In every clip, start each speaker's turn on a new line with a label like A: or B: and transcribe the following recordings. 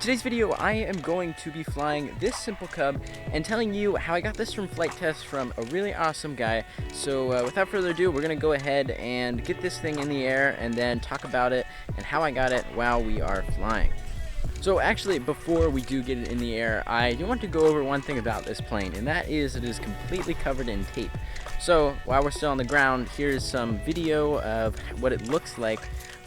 A: today's video, I am going to be flying this Simple Cub and telling you how I got this from flight test from a really awesome guy. So without further ado, we're going to go ahead and get this thing in the air and then talk about it and how I got it while we are flying. So actually, before we do get it in the air, I do want to go over one thing about this plane, and that is it is completely covered in tape. So while we're still on the ground, here's some video of what it looks like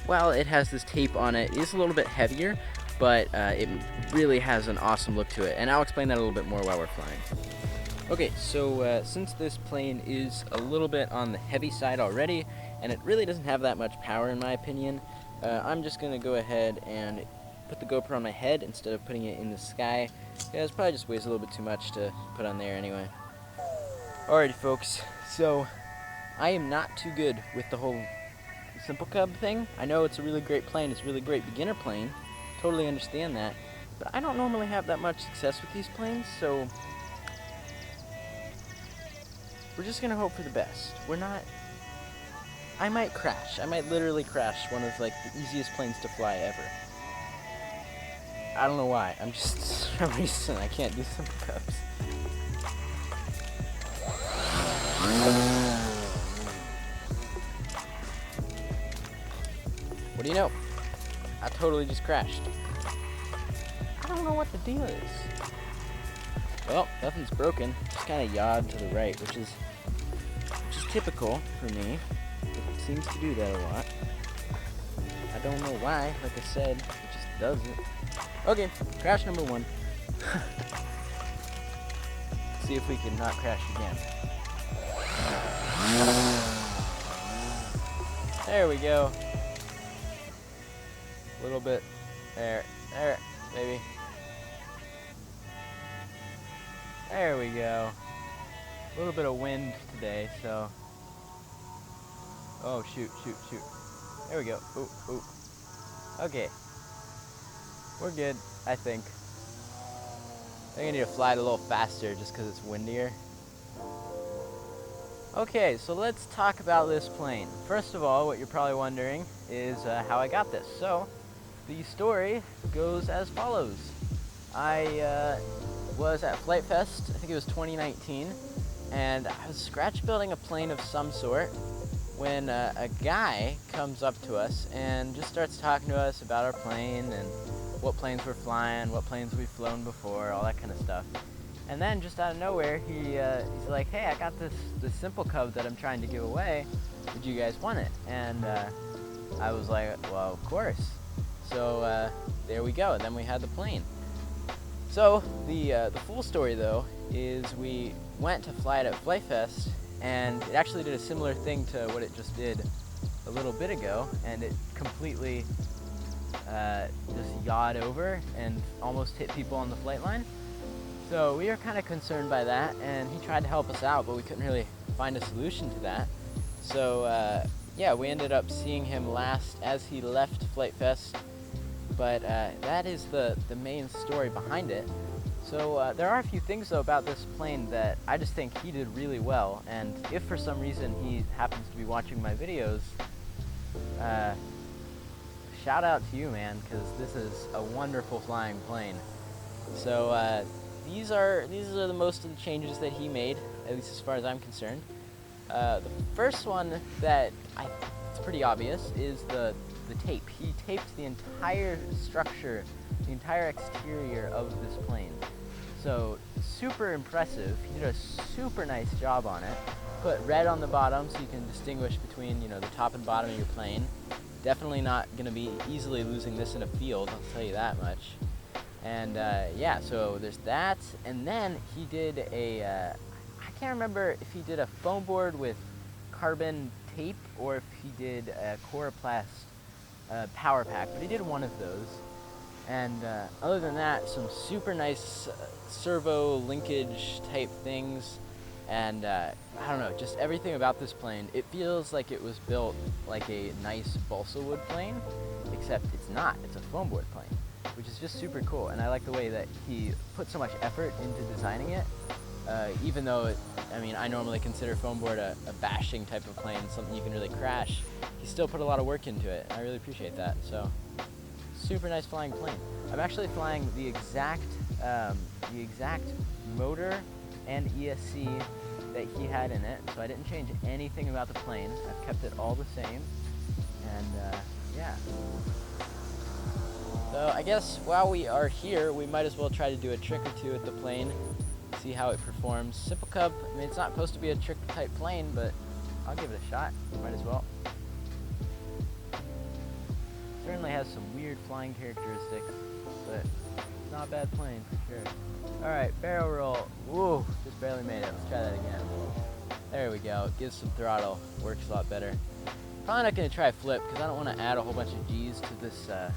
A: while it has this tape on it. It is a little bit heavier, but it really has an awesome look to it, and I'll explain that a little bit more while we're flying. Okay, so since this plane is a little bit on the heavy side already, and it really doesn't have that much power in my opinion, I'm just going to go ahead and put the GoPro on my head instead of putting it in the sky. Yeah, it probably just weighs a little bit too much to put on there anyway. Alrighty folks, so I am not too good with the whole Simple Cub thing. I know it's a really great plane, it's a really great beginner plane, totally understand that, but I don't normally have that much success with these planes, so we're just gonna hope for the best. I might crash. I might literally crash one of like the easiest planes to fly ever. I don't know why. I'm just, for some reason, I can't do Simple Cubs. What do you know? I totally just crashed. I don't know what the deal is. Well, nothing's broken. Just kind of yawed to the right, which is typical for me. It seems to do that a lot. I don't know why. Like I said, it just does it. Okay, crash number one. See if we can not crash again. There we go. A little bit. There, maybe. There we go. A little bit of wind today, so. Oh, shoot. There we go. Ooh. Okay. We're good, I think. I think I need to fly it a little faster just because it's windier. Okay, so let's talk about this plane. First of all, what you're probably wondering is how I got this. So, the story goes as follows. I was at Flight Fest, I think it was 2019, and I was scratch building a plane of some sort when a guy comes up to us and just starts talking to us about our plane and what planes we're flying, what planes we've flown before, all that kind of stuff. And then just out of nowhere, he's like, hey, I got this Simple Cub that I'm trying to give away. Would you guys want it? And I was like, well, of course. So there we go. And then we had the plane. So the full story, though, is we went to fly it at Flight Fest, and it actually did a similar thing to what it just did a little bit ago, and it completely just yawed over and almost hit people on the flight line. So we were kind of concerned by that, and he tried to help us out, but we couldn't really find a solution to that. So yeah, we ended up seeing him last as he left Flight Fest, but that is the main story behind it. So there are a few things though about this plane that I just think he did really well, and if for some reason he happens to be watching my videos, shout out to you, man, because this is a wonderful flying plane. So these are the most of the changes that he made, at least as far as I'm concerned. The first one that it's pretty obvious is the tape. He taped the entire structure, the entire exterior of this plane. So super impressive. He did a super nice job on it. Put red on the bottom so you can distinguish between, the top and bottom of your plane. Definitely not going to be easily losing this in a field, I'll tell you that much. And yeah, so there's that. And then he did I can't remember if he did a foam board with carbon tape or if he did a Coroplast power pack, but he did one of those. And other than that, some super nice servo linkage type things. And I don't know, just everything about this plane, it feels like it was built like a nice balsa wood plane, except it's not. It's a foam board plane, which is just super cool. And I like the way that he put so much effort into designing it, even though I normally consider foam board a bashing type of plane, something you can really crash. He still put a lot of work into it, and I really appreciate that. So super nice flying plane. I'm actually flying the exact motor and ESC that he had in it, so I didn't change anything about the plane. I've kept it all the same, and yeah. So I guess while we are here, we might as well try to do a trick or two with the plane, see how it performs. Simple Cub, I mean, it's not supposed to be a trick type plane, but I'll give it a shot, might as well. Certainly has some weird flying characteristics, but it's not a bad plane for sure. Alright, barrel roll. Woo, just barely made it. Let's try that again. There we go. Gives some throttle. Works a lot better. Probably not going to try flip because I don't want to add a whole bunch of G's to this, to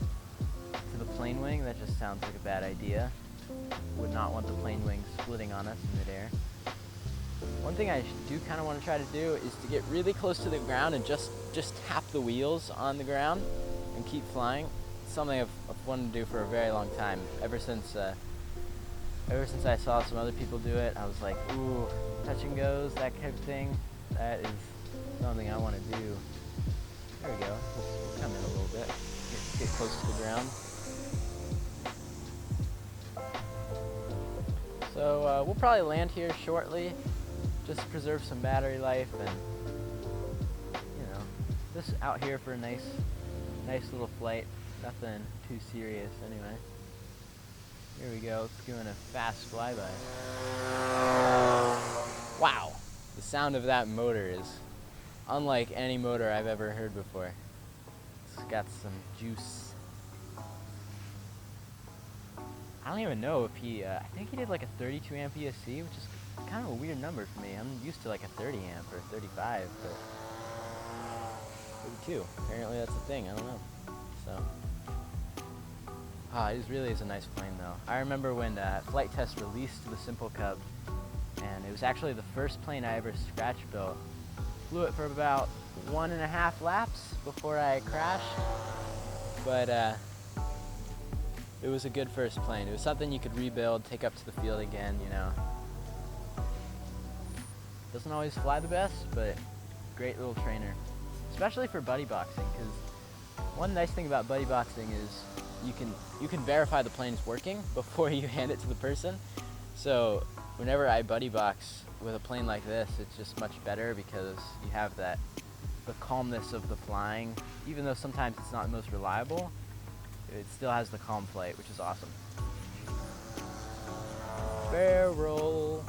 A: the plane wing. That just sounds like a bad idea. Would not want the plane wing splitting on us in midair. One thing I do kind of want to try to do is to get really close to the ground and just tap the wheels on the ground and keep flying. It's something I've wanted to do for a very long time. Ever since I saw some other people do it, I was like, ooh, touch and goes, that kind of thing. That is something I want to do. There we go. Let's come in a little bit. Get close to the ground. So we'll probably land here shortly, just to preserve some battery life, and you know, just out here for a nice little flight. Nothing too serious anyway. Here we go. Let's go in a fast flyby. Wow, the sound of that motor is unlike any motor I've ever heard before. It's got some juice. I don't even know if he, I think he did like a 32 amp ESC, which is kind of a weird number for me. I'm used to like a 30 amp or 35, but 32. Apparently that's the thing, I don't know. So, it really is a nice plane though. I remember when Flight Test released the Simple Cub, and it was actually the first plane I ever scratch built. Flew it for about 1.5 laps before I crashed, but it was a good first plane. It was something you could rebuild, take up to the field again, you know. Doesn't always fly the best, but great little trainer. Especially for buddy boxing, because one nice thing about buddy boxing is you can verify the plane is working before you hand it to the person. So whenever I buddy box with a plane like this, it's just much better because you have the calmness of the flying. Even though sometimes it's not the most reliable, it still has the calm flight, which is awesome. Barrel.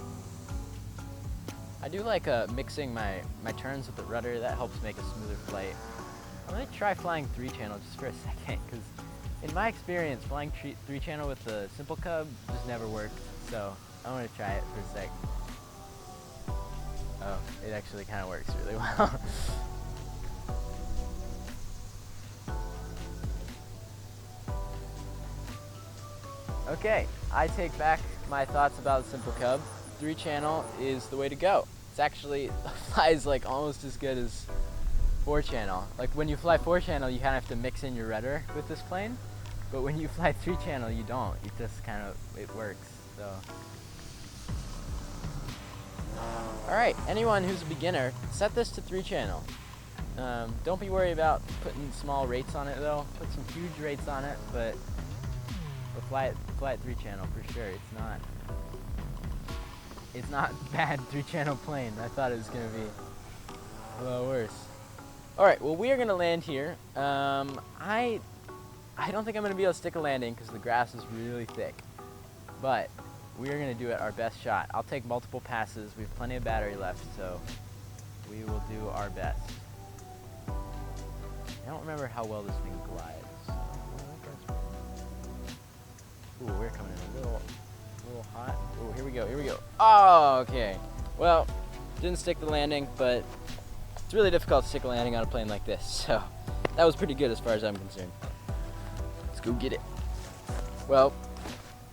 A: I do like mixing my turns with the rudder. That helps make a smoother flight. I'm going to try flying 3-channel just for a second, because in my experience, flying 3-channel with the Simple Cub just never worked. So I want to try it for a sec. Oh, it actually kind of works really well. Okay, I take back my thoughts about the Simple Cub. 3-channel is the way to go. It's actually flies like almost as good as 4-channel. Like when you fly 4-channel, you kind of have to mix in your rudder with this plane, but when you fly 3-channel, you don't. It just kind of, it works. So, all right, anyone who's a beginner, set this to 3-channel. Don't be worried about putting small rates on it though. Put some huge rates on it, but fly it 3-channel for sure. It's not bad 3-channel plane. I thought it was gonna be a lot worse. All right, well we are gonna land here. I don't think I'm gonna be able to stick a landing because the grass is really thick, but we are gonna do it our best shot. I'll take multiple passes. We have plenty of battery left, so we will do our best. I don't remember how well this thing glides. Ooh, we're coming in a little hot. Ooh, here we go. Oh, okay. Well, didn't stick the landing, but it's really difficult to stick a landing on a plane like this, so that was pretty good as far as I'm concerned. Let's go get it. Well,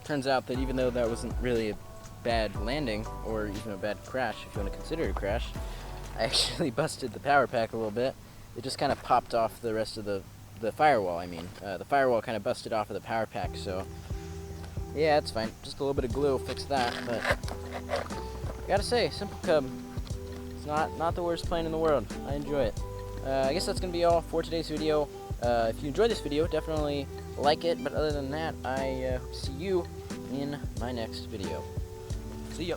A: turns out that even though that wasn't really a bad landing, or even a bad crash, if you want to consider it a crash, I actually busted the power pack a little bit. It just kind of popped off the rest of the firewall, I mean. The firewall kind of busted off of the power pack, so yeah, it's fine. Just a little bit of glue will fix that, but I gotta say, Simple Cub, it's not the worst plane in the world. I enjoy it. I guess that's going to be all for today's video. If you enjoyed this video, definitely like it, but other than that, I hope to see you in my next video. See ya!